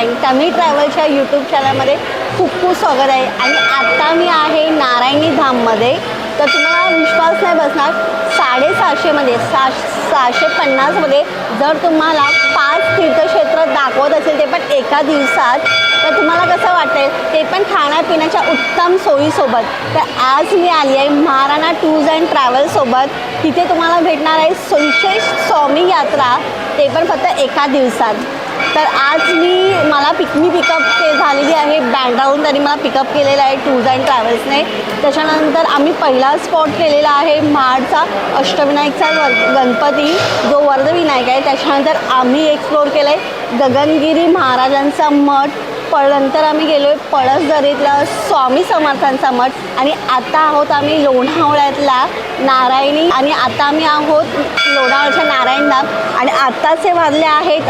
Friend, Tanvi ट्रॅव्हलच्या YouTube चॅनलमध्ये खूप खूप स्वागत आहे. आणि आता मी आहे नारायणी धाममध्ये. तर तुम्हाला विश्वास नाही बसणार, 750मध्ये 650मध्ये जर तुम्हाला 5 तीर्थक्षेत्र दाखवत असेल, ते पण एका दिवसात, तर तुम्हाला कसं वाटेल, ते पण खाण्यापिण्याच्या उत्तम सोयीसोबत. तर आज मी आली आहे महाराणा टूर्स अँड ट्रॅव्हल्ससोबत. तिथे तुम्हाला भेटणार आहे विशेष स्वामी यात्रा, ते पण फक्त एका दिवसात. तर आज मला पिकअप झालेली आहे बँड्राहून. त्यांनी मला पिकअप केलेलं आहे टूर्स अँड ट्रॅव्हल्सने. त्याच्यानंतर आम्ही पहिला स्पॉट केलेला आहे महाडचा अष्टविनायकचा गणपती, जो वरदविनायक आहे. त्याच्यानंतर आम्ही एक्सप्लोर केलं आहे गगनगिरी महाराजांचा मठ. नंतर आम्ही गेलो आहे पळसदरीतला स्वामी समर्थांचा मठ. आणि आता आहोत आम्ही लोणावळ्यातला नारायणी. आणि आता आम्ही आहोत लोणावळ्याच्या नारायण धाम. आणि आत्ताच हे वाजले आहेत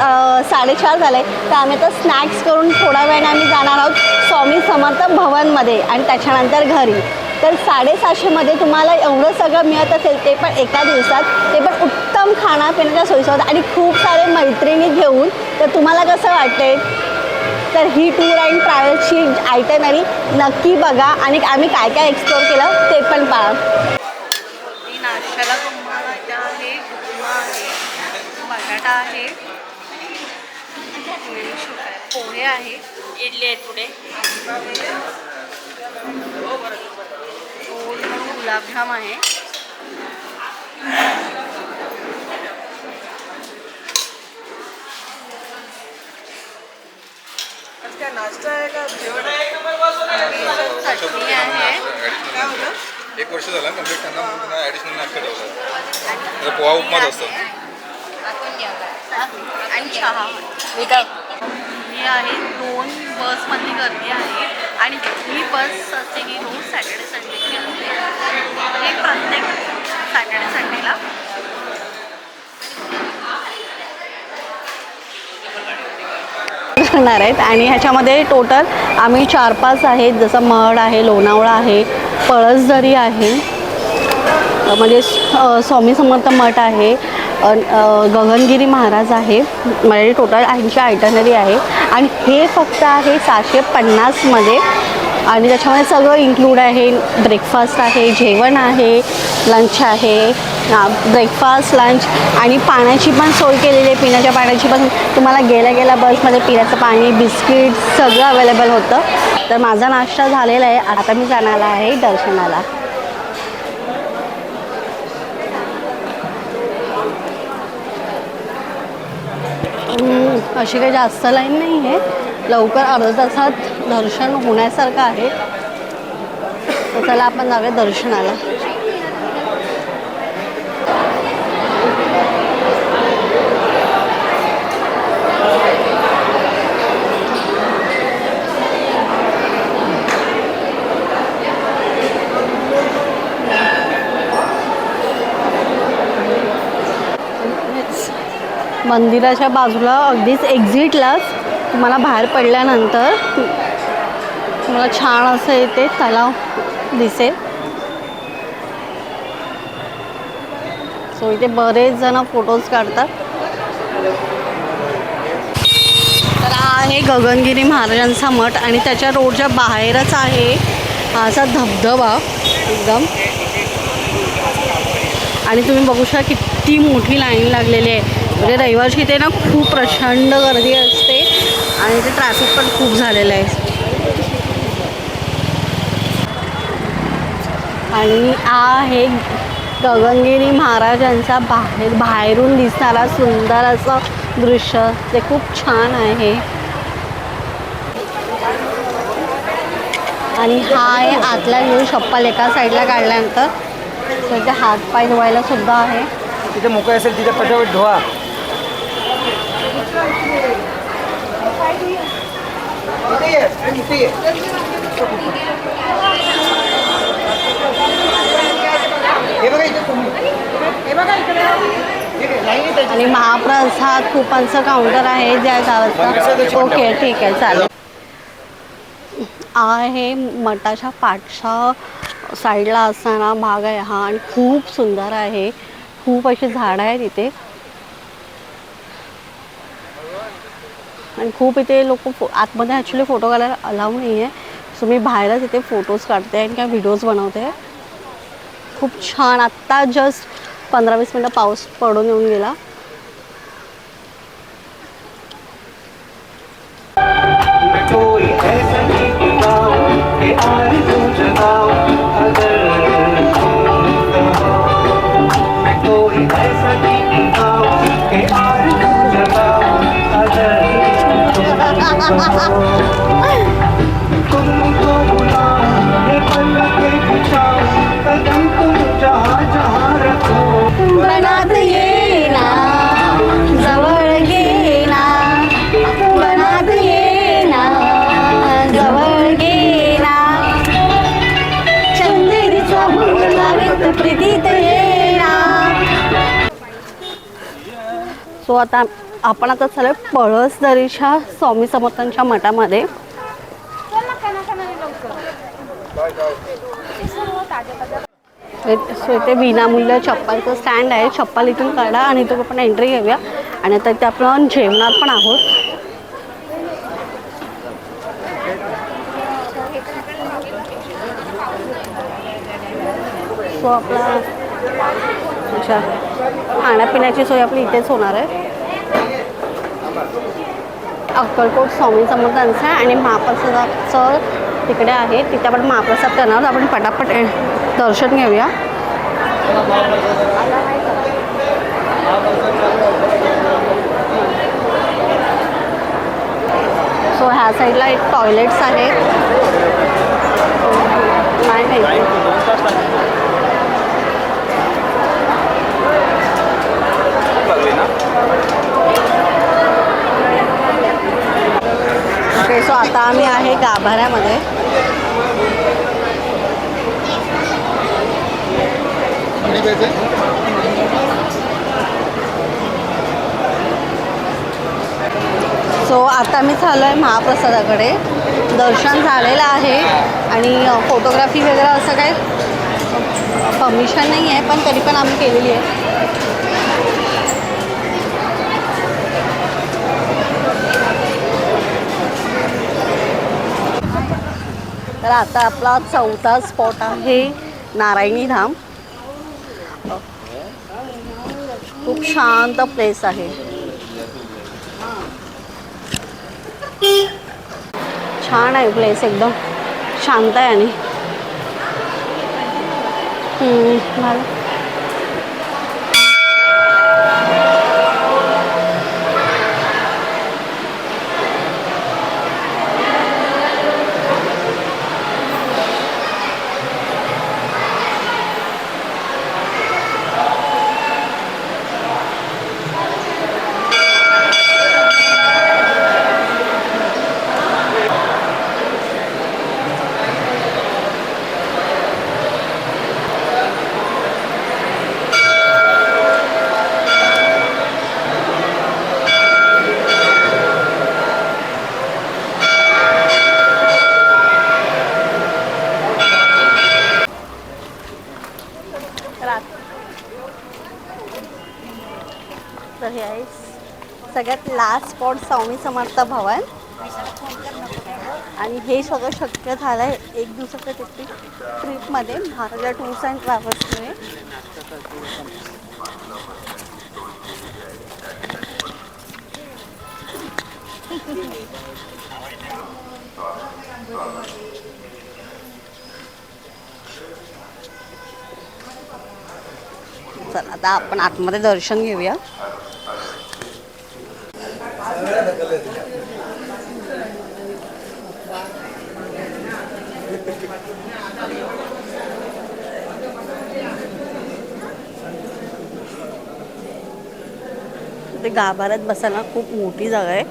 4:30 झाले. तर आम्ही आता स्नॅक्स करून थोड्या वेळाने आम्ही जाणार आहोत स्वामी समर्थ भवनमध्ये आणि त्याच्यानंतर घरी. तर 750मध्ये तुम्हाला एवढं सगळं मिळत असेल, ते पण एका दिवसात, ते पण उत्तम खाण्यापिण्याच्या सोयीसोबत आणि खूप सारे मैत्रिणी घेऊन. तर तुम्हाला कसं वाटेल, तर ही टूर अँड ट्रॅव्हल्सची आयटनरी नक्की बघा आणि आम्ही काय काय एक्सप्लोर केलं ते पण पहा. नाश्त्याला तुम्हाला इथं आहे उपमा आहे, बटाटा आहे, पोहे आहे, इडली आहे, पुढे गुलाबजाम आहे. क्या नाश्ता आहे का जेवण आहे? चटणी आहे. काय होतं? 1 वर्ष झालं कंप्लीट, त्यांना ॲडिशनल नाश्ता ठेवला. पोहा उपमाच असतो. आणि चहा. ही आहे 2 बसमधली गर्दी आहे. आणि ही बस असते की रोज सॅटर्डे संडेची असते. हे प्रत्येक सॅटर्डे संडेला करणार आहेत. आणि ह्याच्यामध्ये टोटल आम्ही 4-5 आहेत, जसं महड आहे, लोणावळा आहे, पळसदरी आहे, म्हणजे स्वामी समर्थ मठ आहे, गगनगिरी महाराज आहे. म्हणजे टोटल 80 आयटनरी आहे. आणि हे फक्त आहे 750मध्ये. आणि त्याच्यामध्ये सगळं इन्क्लूड आहे. ब्रेकफास्ट आहे, जेवण आहे, लंच आहे, ब्रेकफास्ट, लंच आणि पाण्याची पण सोय केलेली आहे. पिण्याच्या पाण्याची पण तुम्हाला गेल्या बसमध्ये पिण्याचं पाणी, बिस्किट सगळं अवेलेबल होतं. तर माझा नाश्ता झालेला आहे. आता मी जाणार आहे दर्शनाला. अशी काही जास्त लाईन नाही आहे, लवकर अर्ध्या तासात दर्शन होण्यासारखं आहे. तर चला आपण जाऊया दर्शनाला. मंदिराच्या बाजूला अगदीच एक्झिटलाच तुम्हाला बाहेर पडल्यानंतर तुम्हाला छान असं इथे तलाव दिसेल. सो इथे बरेच जण फोटोज काढतात. तर हा आहे गगनगिरी महाराजांचा मठ. आणि त्याच्या रोडच्या बाहेरच आहे हा असा धबधबा एकदम. आणि तुम्ही बघू शकता किती मोठी लाईन लागलेली आहे. म्हणजे रविवारची इथे ना खूप प्रचंड गर्दी असते आणि ते ट्रॅफिक पण खूप झालेलं आहे. आणि हा आहे गगनगिरी महाराजांचा बाहेरून दिसणारा सुंदर असं दृश्य. ते खूप छान आहे. आणि हा आहे आतला व्ह्यू. चप्पल एका साईडला काढल्यानंतर त्याचे हात पाय धुवायला सुद्धा आहे. तिथे मोकळं असेल तिथे पटापट धुवा. आणि महाप्रसाद कुपनचं काउंटर आहे ज्या गावाचं. ओके, ठीक आहे, चालेल. आहे मठाच्या पाठच्या साईडला असणारा भाग आहे हा. आणि खूप सुंदर आहे. खूप अशी झाडं आहेत इथे. आणि खूप इथे लोक आतमध्ये ॲक्च्युली फोटो काढायला अलाव नाही आहे. सो मी बाहेरच इथे फोटोज काढते आणि काय व्हिडिओज बनवते. खूप छान. आत्ता जस्ट 15-20 मिनटं पाऊस पडून येऊन गेला. बनात ये ना जवळ घे ना, बनात ये ना जवळ घे ना, चंदेरीचा भंग लावीत प्रीतीत ये ना. सो आता आपण आता चालू पळसदरीच्या स्वामी समर्थांच्या मठामध्ये. सो इथे विनामूल्य चप्पलचं स्टँड आहे. चप्पल इथून काढा आणि इथून आपण एंट्री घेऊया. आणि आता इथे आपण जेवणात पण आहोत. सो आपला अच्छा खाण्यापिण्याची सोय आपली इथेच होणार आहे. अक्कलकोट स्वामी समर्थांचं आहे आणि महाप्रसादाचं तिकडे आहे. तिथे आपण महाप्रसाद करणार. आपण पटापट दर्शन घेऊया. सो ह्या साईडला एक टॉयलेट्स आहेत. नाही माहिती. ओके. सो आता आम्ही आहे गाभाऱ्यामध्ये. सो आता मी चाललो आहे महाप्रसादाकडे. दर्शन झालेलं आहे आणि फोटोग्राफी वगैरे असं काही परमिशन नाही आहे, पण तरी पण आम्ही केलेली आहे. तर आता आपला चौथा स्पॉट आहे नारायणी धाम. खूप शांत प्लेस आहे. छान आहे प्लेस, एकदम शांत आहे. आणि तर हे आहे सगळ्यात लास्ट स्पॉट स्वामी समर्थ भवन. आणि हे सगळं शक्य झालं आहे 1 दिवसाच्या ट्रिपमध्ये महाराजा टूर्स अँड ट्रॅव्हल्समुळे. चला आता आपण आतमध्ये दर्शन घेऊया. ते गाभाऱ्यात बसायला खूप मोठी जागा आहे.